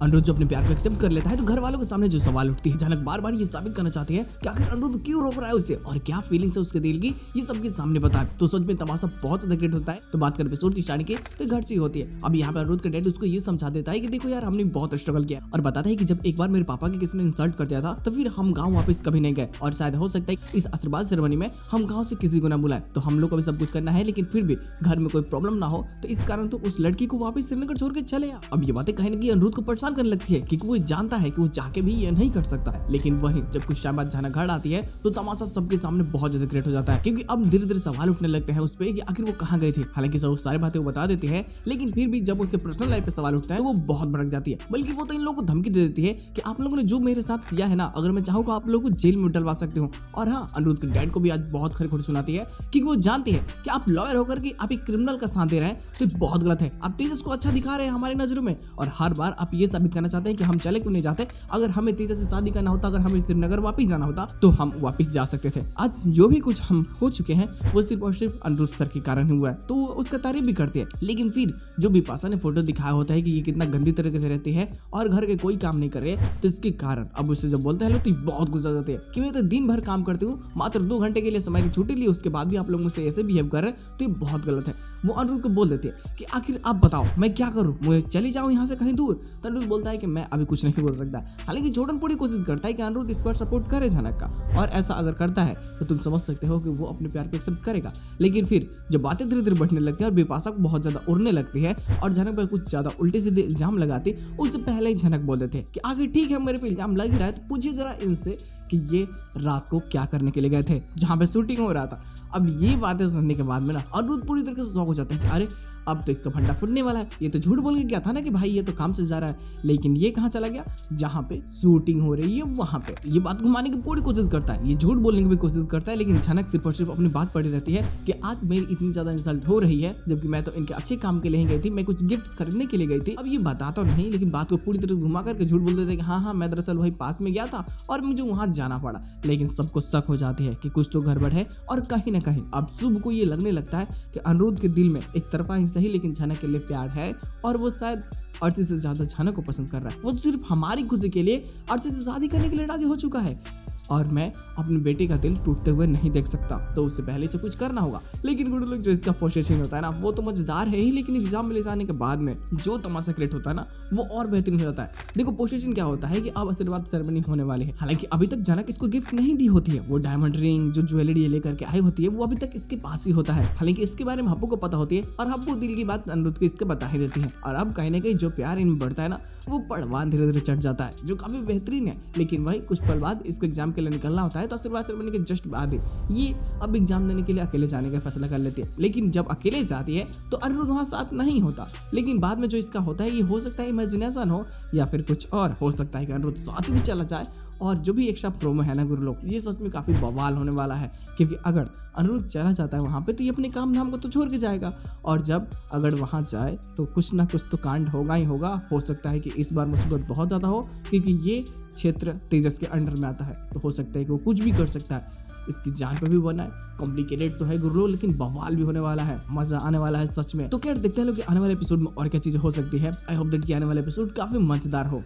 अनिरुद्ध जो अपने प्यार को एक्सेप्ट कर लेता है तो घर वालों के सामने जो सवाल उठती है, झनक बार बार ये साबित करना चाहती है कि आखिर अनिरुद्ध क्यों रोक रहा है उसे और क्या फीलिंग्स है उसके दिल की, ये सबके सामने बता। तो सच में तमाशा बहुत ज्यादा ग्रेट होता है। तो बात कर एपिसोड की स्टार्टिंग की तो घर से होती है। अब यहाँ पे अनिरुद्ध का डैड उसको ये समझा देता है कि देखो यार हमने बहुत स्ट्रगल किया और बताता है कि जब एक बार मेरे पापा के किसी ने इंसल्ट कर दिया था तो फिर हम गाँव वापस कभी नहीं गए और शायद हो सकता है इस आशीर्वाद सेरेमनी में हम गाँव से किसी को ना बुलाए। तो हम लोग को भी सब कुछ करना है लेकिन फिर भी घर में कोई प्रॉब्लम ना हो तो इस कारण तो उस लड़की को वापस श्रीनगर छोड़ के चले आ। अब ये बातें कहीं ना कहीं अनिरुद्ध को परेशान करने लगती है क्योंकि वो जानता है कि वो चाह के भी ये नहीं कर सकता है। लेकिन वहीं जब कुछ टाइम बाद झनक घर आती है तो तमाशा सबके सामने बहुत ज्यादा क्रिएट हो जाता है क्योंकि अब धीरे धीरे सवाल उठने लगते हैं उस पर कि आखिर वो कहाँ गए थे। हालांकि सब सारी बातें वो बता देती है लेकिन फिर भी जब उसके पर्सनल लाइफ पे सवाल उठता है तो वो बहुत भड़क जाती है। बल्कि वो तो इन लोगों को धमकी दे देती है कि आप लोगों ने जो मेरे साथ किया है ना, अगर मैं चाहूँ तो आप लोगों को जेल में डलवा सकती हूँ। और हाँ, अनिरुद्ध के डैड को भी आज बहुत खरी खोटी सुनाती है क्योंकि वो जानती है कि आप लॉयर होकर के आप एक क्रिमिनल का साथ दे रहे हैं तो बहुत गलत है। आप तेजस को अच्छा दिखा रहे हैं हमारी नजरों में और हर बार आप ये साबित करना चाहते हैं कि हम चले क्यों नहीं जाते। अगर हमें तेजस से शादी करना होता, अगर हमें श्रीनगर वापस जाना होता तो हम वापस जा सकते थे। आज जो भी कुछ हम हो चुके हैं वो सिर्फ और सिर्फ अनिरुद्ध सर के कारण हुआ है। तो उसका तारीफ भी करती है लेकिन फिर जो बिपाशा ने फोटो दिखाया होता है कि ये कितना गंदी तरीके से रहती है और घर के कोई काम नहीं कर रहे तो इसके कारण अब उससे जब बोलते हैं लोग तो बहुत गुस्सा जाते हैं कि मैं तो दिन भर काम करती हूँ, मात्र 2 घंटे के लिए समय की छुट्टी ली, उसके बाद भी आप लोग मुझसे ऐसे बिहेव कर रहे हैं तो ये बहुत गलत है। वो अनिरुद्ध को बोल देती है कि आखिर आप बताओ मैं क्या करूं, मुझे चली जाऊं यहाँ से कहीं दूर। तो अनिरुद्ध बोलता है कि मैं अभी कुछ नहीं बोल सकता। हालांकि जोर्डन पूरी कोशिश करता है कि अनिरुद्ध इस पर सपोर्ट करे झनक का और ऐसा अगर करता है तो तुम समझ सकते हो कि वो अपने प्यार को एक्सेप्ट करेगा। लेकिन फिर जब बातें धीरे धीरे बढ़ने लगती है और बिपाशा को बहुत ज्यादा उड़ने लगती है और झनक पर कुछ ज्यादा उल्टे सीधे इल्जाम लगाती, उससे पहले ही झनक बोल देते हैं कि आगे ठीक है मेरे पे इल्जाम लग रहा है तो पूछिए जरा इनसे कि ये रात को क्या करने के लिए गए थे जहाँ पे शूटिंग हो रहा था। अब ये बातें सुनने के बाद में ना अनिरुद्ध पूरी तरीके से शॉक हो जाता है कि अरे अब तो इसका फंडा फुटने वाला है। ये तो झूठ बोल के गया था ना कि भाई ये तो काम से जा रहा है, लेकिन ये कहाँ चला गया जहाँ पे शूटिंग हो रही है वहां पे। ये बात घुमाने की पूरी कोशिश करता है, ये झूठ बोलने की भी कोशिश करता है लेकिन झनक सिर्फ और सिर्फ अपनी बात पड़ी रहती है कि आज मेरी इतनी ज्यादा इंसल्ट हो रही है जबकि मैं तो इनके अच्छे काम के लिए ही गई थी, मैं कुछ गिफ्ट खरीदने के लिए गई थी। अब ये बताता नहीं लेकिन बात को पूरी तरह घुमा करके झूठ बोल देते हैं कि हाँ मैं दरअसल वही पास में गया था और मुझे वहां जाना पड़ा। लेकिन सबको शक हो जाती है कि कुछ तो गड़बड़ है और कहीं ना कहीं अब शुभ को ये लगने लगता है कि अनिरुद्ध के दिल में एक तरफा ही सही लेकिन झनक के लिए प्यार है और वो शायद अर्ची से ज्यादा झनक को पसंद कर रहा है। वो सिर्फ हमारी खुशी के लिए अर्ची से शादी करने के लिए राजी हो चुका है और मैं अपने बेटे का दिल टूटते हुए नहीं देख सकता, तो उससे पहले से कुछ करना होगा। लेकिन गुड लोग जो इसका पोजीशन होता है ना वो तो मजेदार है ही, लेकिन एग्जाम में ले जाने के बाद में जो तमाशा क्रिएट होता है ना वो और बेहतरीन हो जाता है। देखो पोजीशन क्या होता है कि अब आशीर्वाद सेरेमनी होने वाली है। हालांकि अभी तक झनक इसको गिफ्ट नहीं दी होती है, वो डायमंड रिंग जो ज्वेलरी लेकर के आई होती है वो अभी तक इसके पास ही होता है। हालांकि इसके बारे में हब्बू को पता होती है और हब्बू दिल की बात अनिरुद्ध को इसके बता ही देती है और अब कहीं ना कहीं जो प्यार इनमें बढ़ता है ना वो पड़वान धीरे धीरे चढ़ जाता है जो काफी बेहतरीन है। लेकिन वही कुछ पल बाद इसको एग्जाम के लिए निकलना होता है तो आशीर्वाद सेरेमनी के जस्ट बाद ये अब एग्जाम देने के लिए अकेले जाने का फैसला कर लेती है। लेकिन जब अकेले जाती है तो अनिरुद्ध वहां साथ नहीं होता। लेकिन बाद में जो इसका होता है ये हो सकता है इमेजिनेशन हो या फिर कुछ और हो सकता है कि अनिरुद्ध साथ भी चला जाए। और जो भी एक्स्ट्रा प्रोमो है ना गुरु लोग, ये सच में काफी बवाल होने वाला है क्योंकि अगर अनिरुद्ध चला जाता है वहां पे तो ये अपने काम धाम को तो छोड़ के जाएगा और जब अगर वहां जाए तो कुछ ना कुछ तो कांड होगा ही होगा। हो सकता है कि इस बार मुसीबत बहुत ज्यादा हो क्योंकि ये क्षेत्र तेजस के अंडर में आता है तो हो सकता है कि वो कुछ भी कर सकता है। इसकी जान पे भी बना है, कॉम्प्लिकेटेड तो है गुरु लेकिन बवाल भी होने वाला है, मजा आने वाला है सच में। तो क्या देखते हैं लोग कि आने वाले एपिसोड में और क्या चीजें हो सकती है। आई होप दैट कि आने वाला एपिसोड काफी मजेदार हो।